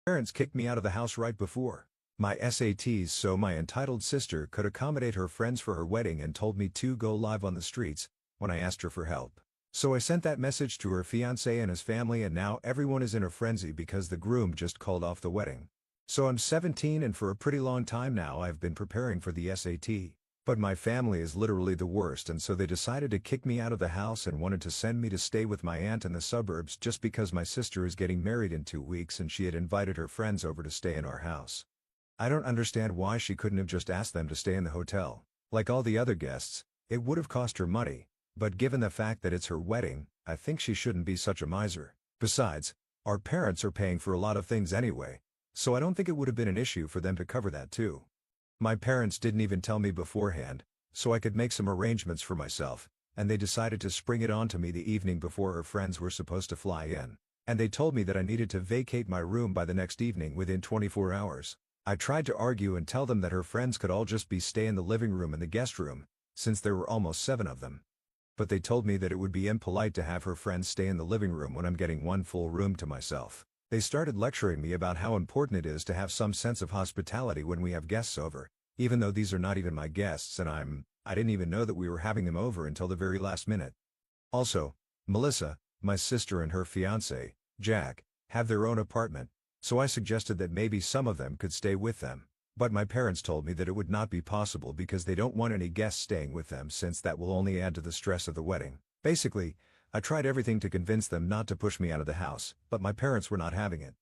Parents kicked me out of the house right before my SATs so my entitled sister could accommodate her friends for her wedding and told me to go live on the streets when I asked her for help. So I sent that message to her fiancé and his family, and now everyone is in a frenzy because the groom just called off the wedding. So I'm 17 and for a pretty long time now I've been preparing for the SAT. But my family is literally the worst, and so they decided to kick me out of the house and wanted to send me to stay with my aunt in the suburbs just because my sister is getting married in 2 weeks and she had invited her friends over to stay in our house. I don't understand why she couldn't have just asked them to stay in the hotel. Like all the other guests, it would have cost her money, but given the fact that it's her wedding, I think she shouldn't be such a miser. Besides, our parents are paying for a lot of things anyway, so I don't think it would have been an issue for them to cover that too. My parents didn't even tell me beforehand, so I could make some arrangements for myself, and they decided to spring it on to me the evening before her friends were supposed to fly in. And they told me that I needed to vacate my room by the next evening within 24 hours. I tried to argue and tell them that her friends could all just stay in the living room and the guest room, since there were almost 7 of them. But they told me that it would be impolite to have her friends stay in the living room when I'm getting one full room to myself. They started lecturing me about how important it is to have some sense of hospitality when we have guests over, even though these are not even my guests and I didn't even know that we were having them over until the very last minute. Also, Melissa, my sister, and her fiancé, Jack, have their own apartment, so I suggested that maybe some of them could stay with them. But my parents told me that it would not be possible because they don't want any guests staying with them since that will only add to the stress of the wedding. Basically, I tried everything to convince them not to push me out of the house, but my parents were not having it.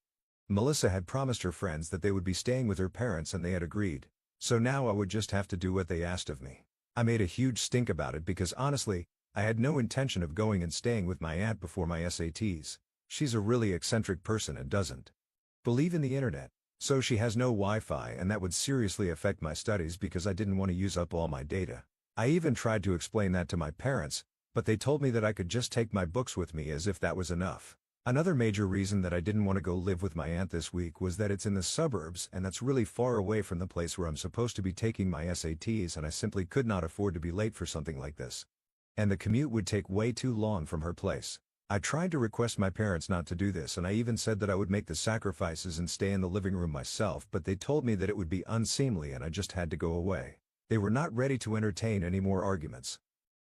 Melissa had promised her friends that they would be staying with her parents and they had agreed, so now I would just have to do what they asked of me. I made a huge stink about it because honestly, I had no intention of going and staying with my aunt before my SATs. She's a really eccentric person and doesn't believe in the internet, so she has no Wi-Fi, and that would seriously affect my studies because I didn't want to use up all my data. I even tried to explain that to my parents, but they told me that I could just take my books with me as if that was enough. Another major reason that I didn't want to go live with my aunt this week was that it's in the suburbs and that's really far away from the place where I'm supposed to be taking my SATs, and I simply could not afford to be late for something like this. And the commute would take way too long from her place. I tried to request my parents not to do this, and I even said that I would make the sacrifices and stay in the living room myself, but they told me that it would be unseemly and I just had to go away. They were not ready to entertain any more arguments.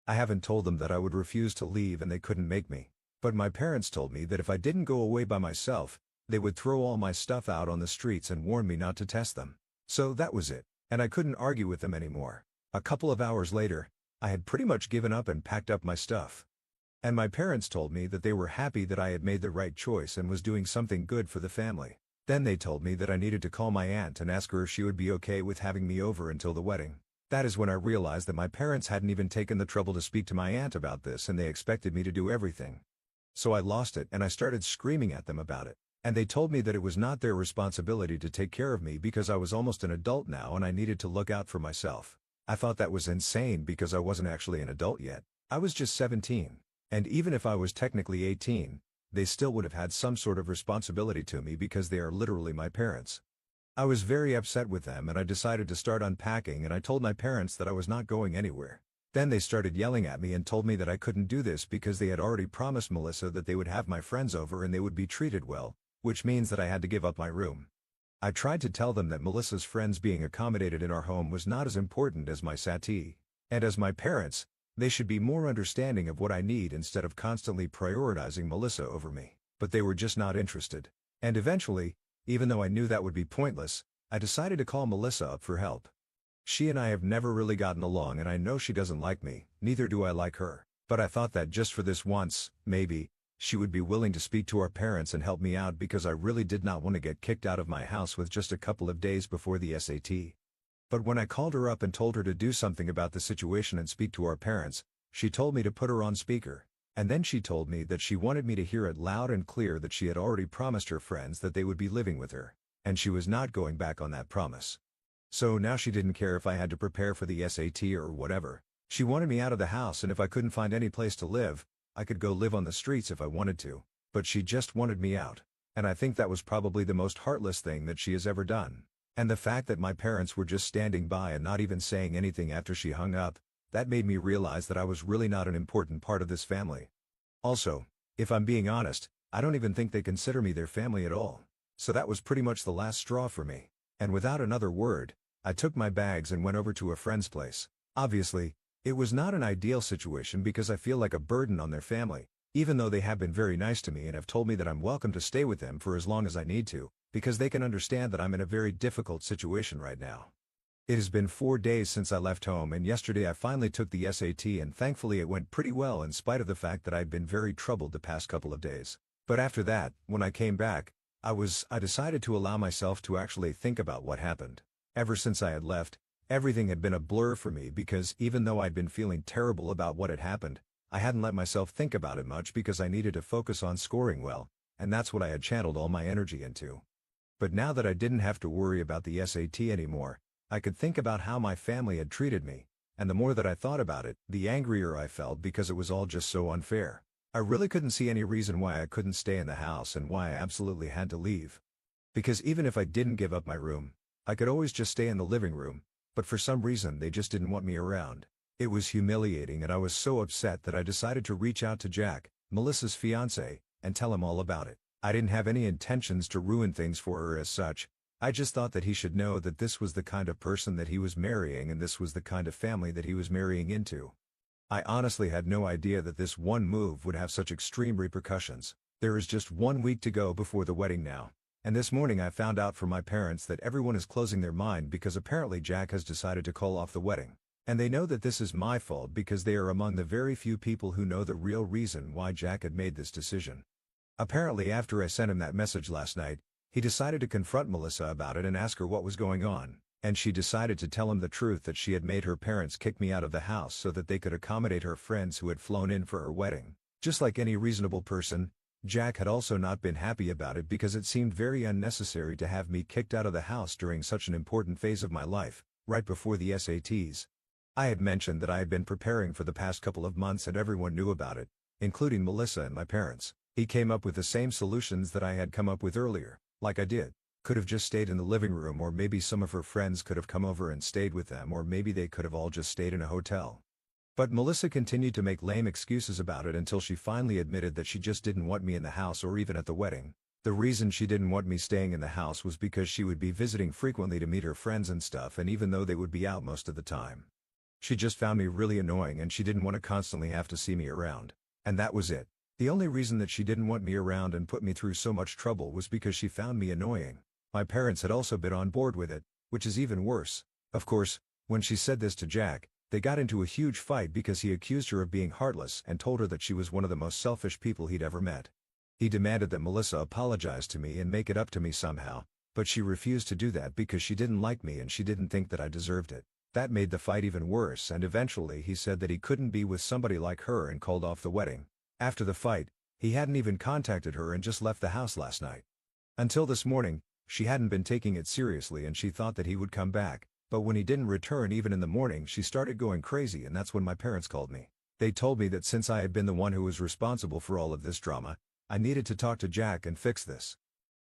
I haven't told them that I would refuse to leave and they couldn't make me. But my parents told me that if I didn't go away by myself, they would throw all my stuff out on the streets and warn me not to test them. So that was it, and I couldn't argue with them anymore. A couple of hours later, I had pretty much given up and packed up my stuff. And my parents told me that they were happy that I had made the right choice and was doing something good for the family. Then they told me that I needed to call my aunt and ask her if she would be okay with having me over until the wedding. That is when I realized that my parents hadn't even taken the trouble to speak to my aunt about this and they expected me to do everything. So I lost it and I started screaming at them about it. And they told me that it was not their responsibility to take care of me because I was almost an adult now and I needed to look out for myself. I thought that was insane because I wasn't actually an adult yet. I was just 17. And even if I was technically 18, they still would have had some sort of responsibility to me because they are literally my parents. I was very upset with them and I decided to start unpacking, and I told my parents that I was not going anywhere. Then they started yelling at me and told me that I couldn't do this because they had already promised Melissa that they would have my friends over and they would be treated well, which means that I had to give up my room. I tried to tell them that Melissa's friends being accommodated in our home was not as important as my SAT. And as my parents, they should be more understanding of what I need instead of constantly prioritizing Melissa over me. But they were just not interested. And eventually, even though I knew that would be pointless, I decided to call Melissa up for help. She and I have never really gotten along and I know she doesn't like me, neither do I like her. But I thought that just for this once, maybe, she would be willing to speak to our parents and help me out because I really did not want to get kicked out of my house with just a couple of days before the SAT. But when I called her up and told her to do something about the situation and speak to our parents, she told me to put her on speaker. And then she told me that she wanted me to hear it loud and clear that she had already promised her friends that they would be living with her, and she was not going back on that promise. So now she didn't care if I had to prepare for the SAT or whatever. She wanted me out of the house, and if I couldn't find any place to live, I could go live on the streets if I wanted to. But she just wanted me out. And I think that was probably the most heartless thing that she has ever done. And the fact that my parents were just standing by and not even saying anything after she hung up, that made me realize that I was really not an important part of this family. Also, if I'm being honest, I don't even think they consider me their family at all. So that was pretty much the last straw for me. And without another word, I took my bags and went over to a friend's place. Obviously, it was not an ideal situation because I feel like a burden on their family, even though they have been very nice to me and have told me that I'm welcome to stay with them for as long as I need to, because they can understand that I'm in a very difficult situation right now. It has been 4 days since I left home, and yesterday I finally took the SAT, and thankfully it went pretty well in spite of the fact that I'd been very troubled the past couple of days. But after that, when I came back, I decided to allow myself to actually think about what happened. Ever since I had left, everything had been a blur for me because even though I'd been feeling terrible about what had happened, I hadn't let myself think about it much because I needed to focus on scoring well, and that's what I had channeled all my energy into. But now that I didn't have to worry about the SAT anymore, I could think about how my family had treated me, and the more that I thought about it, the angrier I felt because it was all just so unfair. I really couldn't see any reason why I couldn't stay in the house and why I absolutely had to leave. Because even if I didn't give up my room, I could always just stay in the living room, but for some reason they just didn't want me around. It was humiliating, and I was so upset that I decided to reach out to Jack, Melissa's fiancé, and tell him all about it. I didn't have any intentions to ruin things for her as such. I just thought that he should know that this was the kind of person that he was marrying and this was the kind of family that he was marrying into. I honestly had no idea that this one move would have such extreme repercussions. There is just 1 week to go before the wedding now, and this morning I found out from my parents that everyone is closing their mind because apparently Jack has decided to call off the wedding. And they know that this is my fault because they are among the very few people who know the real reason why Jack had made this decision. Apparently after I sent him that message last night, he decided to confront Melissa about it and ask her what was going on, and she decided to tell him the truth that she had made her parents kick me out of the house so that they could accommodate her friends who had flown in for her wedding. Just like any reasonable person, Jack had also not been happy about it because it seemed very unnecessary to have me kicked out of the house during such an important phase of my life, right before the SATs. I had mentioned that I had been preparing for the past couple of months and everyone knew about it, including Melissa and my parents. He came up with the same solutions that I had come up with earlier, like I did. Could have just stayed in the living room, or maybe some of her friends could have come over and stayed with them, or maybe they could have all just stayed in a hotel. But Melissa continued to make lame excuses about it until she finally admitted that she just didn't want me in the house or even at the wedding. The reason she didn't want me staying in the house was because she would be visiting frequently to meet her friends and stuff, and even though they would be out most of the time, she just found me really annoying and she didn't want to constantly have to see me around. And that was it. The only reason that she didn't want me around and put me through so much trouble was because she found me annoying. My parents had also been on board with it, which is even worse. Of course, when she said this to Jack, they got into a huge fight because he accused her of being heartless and told her that she was one of the most selfish people he'd ever met. He demanded that Melissa apologize to me and make it up to me somehow, but she refused to do that because she didn't like me and she didn't think that I deserved it. That made the fight even worse, and eventually he said that he couldn't be with somebody like her and called off the wedding. After the fight, he hadn't even contacted her and just left the house last night. Until this morning, she hadn't been taking it seriously and she thought that he would come back, but when he didn't return even in the morning, she started going crazy, and that's when my parents called me. They told me that since I had been the one who was responsible for all of this drama, I needed to talk to Jack and fix this.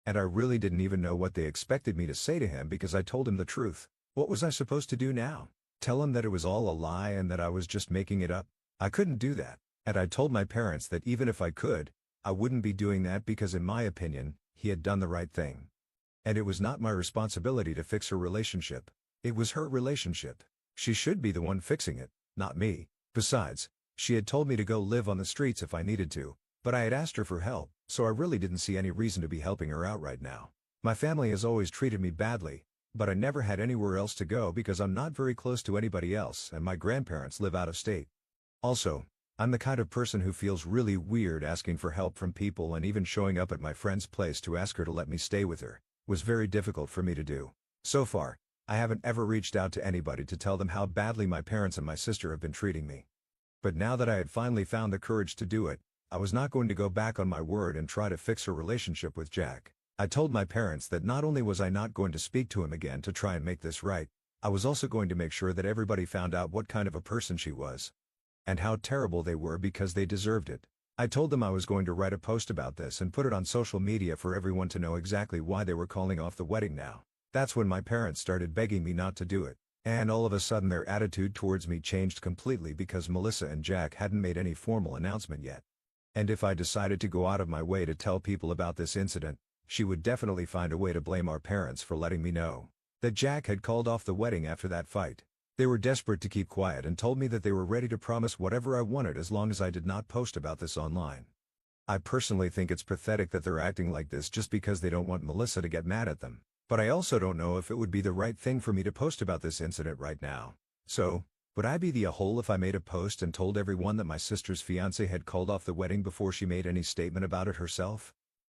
And I really didn't even know what they expected me to say to him because I told him the truth. What was I supposed to do now? Tell him that it was all a lie and that I was just making it up? I couldn't do that. And I told my parents that even if I could, I wouldn't be doing that because in my opinion, he had done the right thing. And it was not my responsibility to fix her relationship. It was her relationship. She should be the one fixing it, not me. Besides, she had told me to go live on the streets if I needed to, but I had asked her for help, so I really didn't see any reason to be helping her out right now. My family has always treated me badly, but I never had anywhere else to go because I'm not very close to anybody else and my grandparents live out of state. Also, I'm the kind of person who feels really weird asking for help from people, and even showing up at my friend's place to ask her to let me stay with her was very difficult for me to do. So far, I haven't ever reached out to anybody to tell them how badly my parents and my sister have been treating me. But now that I had finally found the courage to do it, I was not going to go back on my word and try to fix her relationship with Jack. I told my parents that not only was I not going to speak to him again to try and make this right, I was also going to make sure that everybody found out what kind of a person she was. And how terrible they were because they deserved it. I told them I was going to write a post about this and put it on social media for everyone to know exactly why they were calling off the wedding now. That's when my parents started begging me not to do it. And all of a sudden their attitude towards me changed completely because Melissa and Jack hadn't made any formal announcement yet. And if I decided to go out of my way to tell people about this incident, she would definitely find a way to blame our parents for letting me know that Jack had called off the wedding after that fight. They were desperate to keep quiet and told me that they were ready to promise whatever I wanted as long as I did not post about this online. I personally think it's pathetic that they're acting like this just because they don't want Melissa to get mad at them, but I also don't know if it would be the right thing for me to post about this incident right now. So, would I be the a-hole if I made a post and told everyone that my sister's fiancé had called off the wedding before she made any statement about it herself?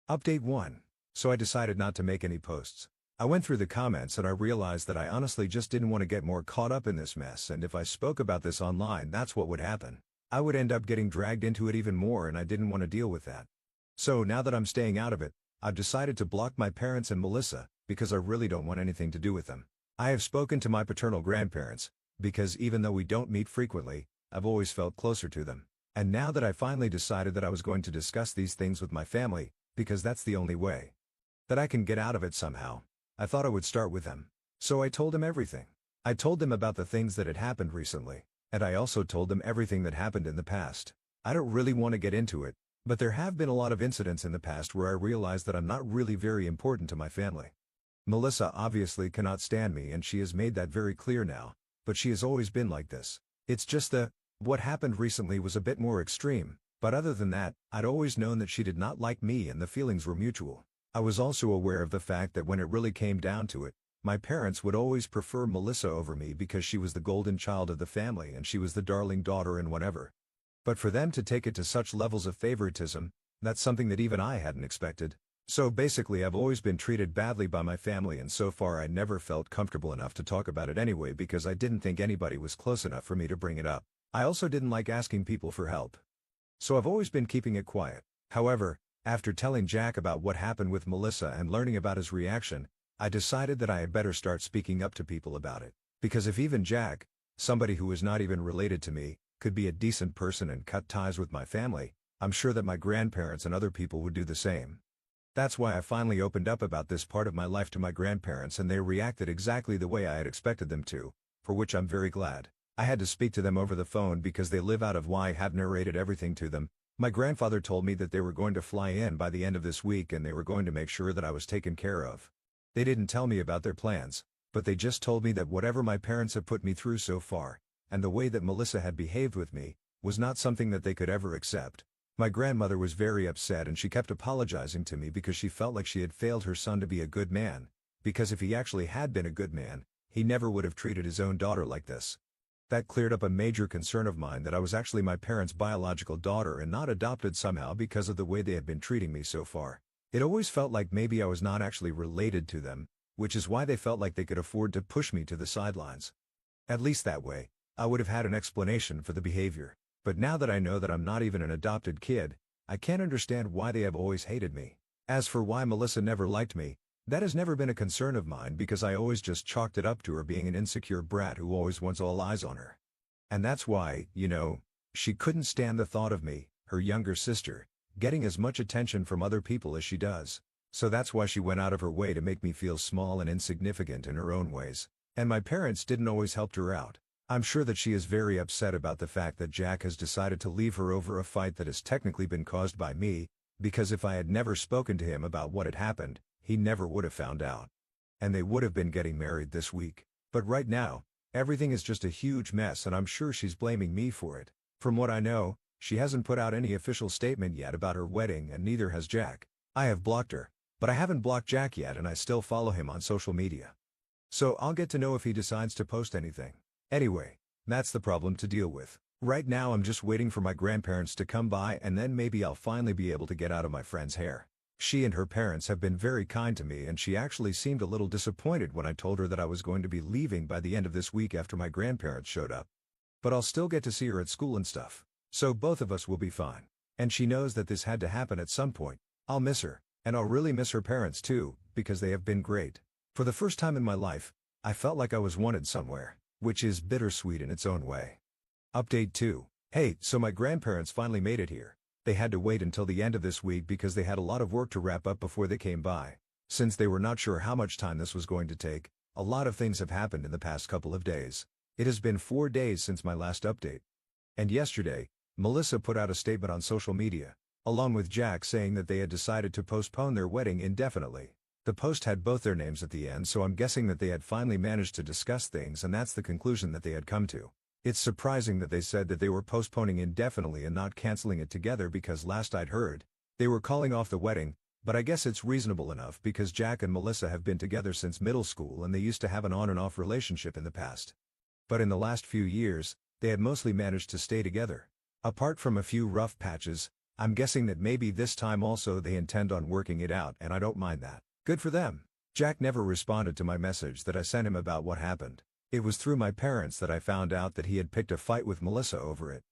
Update 1. So I decided not to make any posts. I went through the comments and I realized that I honestly just didn't want to get more caught up in this mess, and if I spoke about this online, that's what would happen. I would end up getting dragged into it even more, and I didn't want to deal with that. So now that I'm staying out of it, I've decided to block my parents and Melissa, because I really don't want anything to do with them. I have spoken to my paternal grandparents, because even though we don't meet frequently, I've always felt closer to them. And now that I finally decided that I was going to discuss these things with my family, because that's the only way that I can get out of it somehow, I thought I would start with them. So I told them everything. I told them about the things that had happened recently, and I also told them everything that happened in the past. I don't really want to get into it, but there have been a lot of incidents in the past where I realized that I'm not really very important to my family. Melissa obviously cannot stand me, and she has made that very clear now, but she has always been like this. It's just what happened recently was a bit more extreme, but other than that, I'd always known that she did not like me and the feelings were mutual. I was also aware of the fact that when it really came down to it, my parents would always prefer Melissa over me because she was the golden child of the family and she was the darling daughter and whatever. But for them to take it to such levels of favoritism, that's something that even I hadn't expected. So basically I've always been treated badly by my family, and so far I never felt comfortable enough to talk about it anyway because I didn't think anybody was close enough for me to bring it up. I also didn't like asking people for help. So I've always been keeping it quiet. However, after telling Jack about what happened with Melissa and learning about his reaction, I decided that I had better start speaking up to people about it. Because if even Jack, somebody who is not even related to me, could be a decent person and cut ties with my family, I'm sure that my grandparents and other people would do the same. That's why I finally opened up about this part of my life to my grandparents, and they reacted exactly the way I had expected them to, for which I'm very glad. I had to speak to them over the phone because they live out of why I have narrated everything to them. My grandfather told me that they were going to fly in by the end of this week and they were going to make sure that I was taken care of. They didn't tell me about their plans, but they just told me that whatever my parents have put me through so far, and the way that Melissa had behaved with me, was not something that they could ever accept. My grandmother was very upset and she kept apologizing to me because she felt like she had failed her son to be a good man, because if he actually had been a good man, he never would have treated his own daughter like this. That cleared up a major concern of mine that I was actually my parents' biological daughter and not adopted somehow because of the way they had been treating me so far. It always felt like maybe I was not actually related to them, which is why they felt like they could afford to push me to the sidelines. At least that way, I would have had an explanation for the behavior. But now that I know that I'm not even an adopted kid, I can't understand why they have always hated me. As for why Melissa never liked me, that has never been a concern of mine because I always just chalked it up to her being an insecure brat who always wants all eyes on her. And that's why, she couldn't stand the thought of me, her younger sister, getting as much attention from other people as she does. So that's why she went out of her way to make me feel small and insignificant in her own ways. And my parents didn't always help her out. I'm sure that she is very upset about the fact that Jack has decided to leave her over a fight that has technically been caused by me, because if I had never spoken to him about what had happened, he never would have found out. And they would have been getting married this week. But right now, everything is just a huge mess and I'm sure she's blaming me for it. From what I know, she hasn't put out any official statement yet about her wedding and neither has Jack. I have blocked her, but I haven't blocked Jack yet and I still follow him on social media. So I'll get to know if he decides to post anything. Anyway, that's the problem to deal with. Right now I'm just waiting for my grandparents to come by and then maybe I'll finally be able to get out of my friend's hair. She and her parents have been very kind to me and she actually seemed a little disappointed when I told her that I was going to be leaving by the end of this week after my grandparents showed up. But I'll still get to see her at school and stuff. So both of us will be fine. And she knows that this had to happen at some point. I'll miss her, and I'll really miss her parents too, because they have been great. For the first time in my life, I felt like I was wanted somewhere, which is bittersweet in its own way. Update 2. Hey, so my grandparents finally made it here. They had to wait until the end of this week because they had a lot of work to wrap up before they came by. Since they were not sure how much time this was going to take, a lot of things have happened in the past couple of days. It has been 4 days since my last update. And yesterday, Melissa put out a statement on social media, along with Jack saying that they had decided to postpone their wedding indefinitely. The post had both their names at the end, so I'm guessing that they had finally managed to discuss things and that's the conclusion that they had come to. It's surprising that they said that they were postponing indefinitely and not canceling it together because last I'd heard, they were calling off the wedding, but I guess it's reasonable enough because Jack and Melissa have been together since middle school and they used to have an on and off relationship in the past. But in the last few years, they had mostly managed to stay together. Apart from a few rough patches, I'm guessing that maybe this time also they intend on working it out and I don't mind that. Good for them. Jack never responded to my message that I sent him about what happened. It was through my parents that I found out that he had picked a fight with Melissa over it.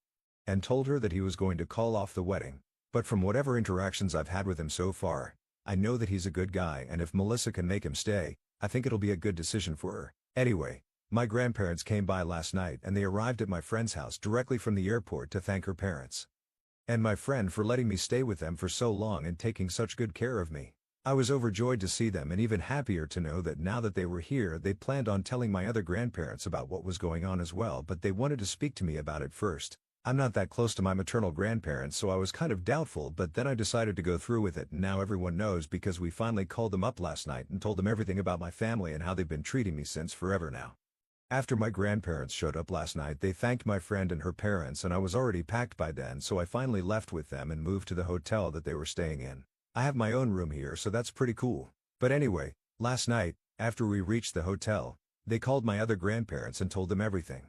And told her that he was going to call off the wedding. But from whatever interactions I've had with him so far, I know that he's a good guy and if Melissa can make him stay, I think it'll be a good decision for her. Anyway, my grandparents came by last night and they arrived at my friend's house directly from the airport to thank her parents. And my friend for letting me stay with them for so long and taking such good care of me. I was overjoyed to see them and even happier to know that now that they were here they planned on telling my other grandparents about what was going on as well, but they wanted to speak to me about it first. I'm not that close to my maternal grandparents, so I was kind of doubtful, but then I decided to go through with it and now everyone knows because we finally called them up last night and told them everything about my family and how they've been treating me since forever now. After my grandparents showed up last night they thanked my friend and her parents and I was already packed by then, so I finally left with them and moved to the hotel that they were staying in. I have my own room here, so that's pretty cool. But anyway, last night, after we reached the hotel, they called my other grandparents and told them everything.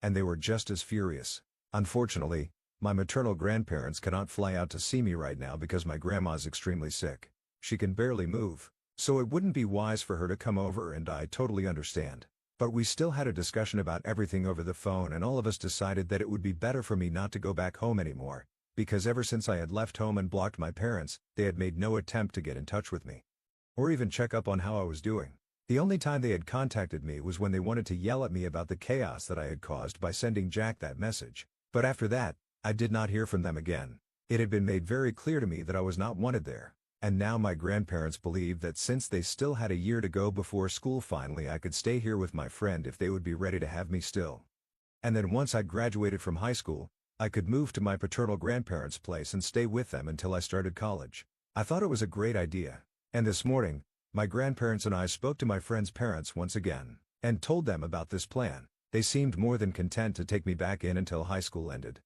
And they were just as furious. Unfortunately, my maternal grandparents cannot fly out to see me right now because my grandma's extremely sick. She can barely move, so it wouldn't be wise for her to come over and I totally understand. But we still had a discussion about everything over the phone and all of us decided that it would be better for me not to go back home anymore. Because ever since I had left home and blocked my parents, they had made no attempt to get in touch with me. Or even check up on how I was doing. The only time they had contacted me was when they wanted to yell at me about the chaos that I had caused by sending Jack that message. But after that, I did not hear from them again. It had been made very clear to me that I was not wanted there. And now my grandparents believed that since they still had a year to go before school finally I could stay here with my friend if they would be ready to have me still. And then once I graduated from high school, I could move to my paternal grandparents' place and stay with them until I started college. I thought it was a great idea. And this morning, my grandparents and I spoke to my friend's parents once again, and told them about this plan. They seemed more than content to take me back in until high school ended.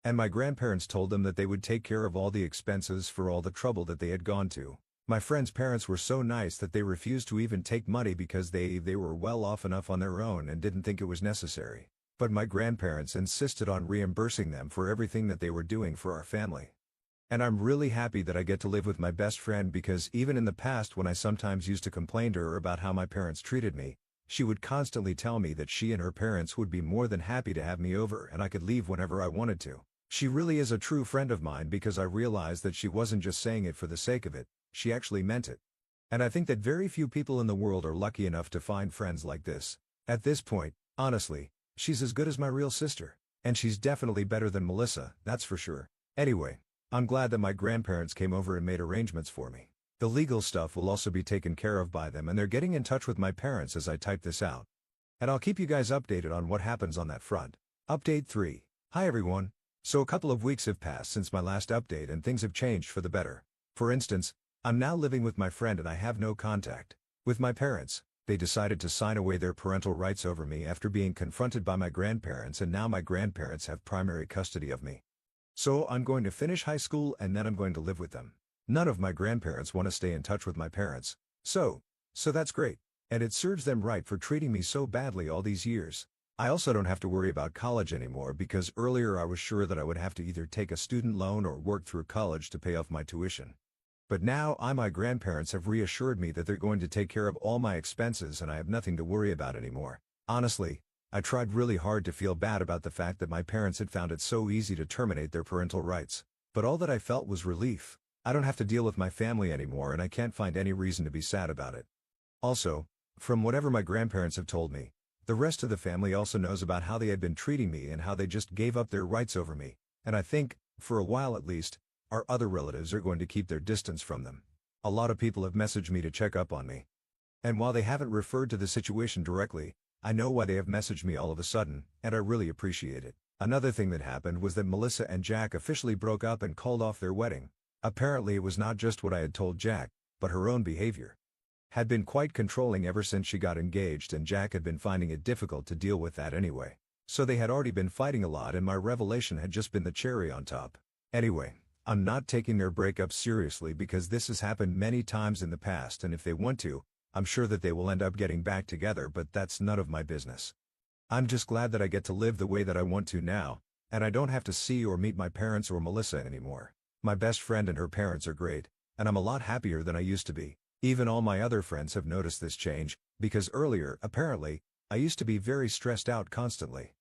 And my grandparents told them that they would take care of all the expenses for all the trouble that they had gone to. My friend's parents were so nice that they refused to even take money because they were well off enough on their own and didn't think it was necessary. But my grandparents insisted on reimbursing them for everything that they were doing for our family. And I'm really happy that I get to live with my best friend because even in the past when I sometimes used to complain to her about how my parents treated me, she would constantly tell me that she and her parents would be more than happy to have me over and I could leave whenever I wanted to. She really is a true friend of mine because I realized that she wasn't just saying it for the sake of it, she actually meant it. And I think that very few people in the world are lucky enough to find friends like this. At this point, honestly, she's as good as my real sister. And she's definitely better than Melissa, that's for sure. Anyway, I'm glad that my grandparents came over and made arrangements for me. The legal stuff will also be taken care of by them and they're getting in touch with my parents as I type this out. And I'll keep you guys updated on what happens on that front. Update 3. Hi everyone. So a couple of weeks have passed since my last update and things have changed for the better. For instance, I'm now living with my friend and I have no contact with my parents. They decided to sign away their parental rights over me after being confronted by my grandparents and now my grandparents have primary custody of me. So I'm going to finish high school and then I'm going to live with them. None of my grandparents want to stay in touch with my parents. So that's great. And it serves them right for treating me so badly all these years. I also don't have to worry about college anymore because earlier I was sure that I would have to either take a student loan or work through college to pay off my tuition. But now my grandparents have reassured me that they're going to take care of all my expenses and I have nothing to worry about anymore. Honestly, I tried really hard to feel bad about the fact that my parents had found it so easy to terminate their parental rights. But all that I felt was relief. I don't have to deal with my family anymore and I can't find any reason to be sad about it. Also, from whatever my grandparents have told me, the rest of the family also knows about how they had been treating me and how they just gave up their rights over me. And I think, for a while at least, our other relatives are going to keep their distance from them. A lot of people have messaged me to check up on me. And while they haven't referred to the situation directly, I know why they have messaged me all of a sudden, and I really appreciate it. Another thing that happened was that Melissa and Jack officially broke up and called off their wedding. Apparently it was not just what I had told Jack, but her own behavior had been quite controlling ever since she got engaged, and Jack had been finding it difficult to deal with that anyway. So they had already been fighting a lot, and my revelation had just been the cherry on top. Anyway, I'm not taking their breakup seriously because this has happened many times in the past, and if they want to, I'm sure that they will end up getting back together, but that's none of my business. I'm just glad that I get to live the way that I want to now, and I don't have to see or meet my parents or Melissa anymore. My best friend and her parents are great, and I'm a lot happier than I used to be. Even all my other friends have noticed this change, because earlier, apparently, I used to be very stressed out constantly.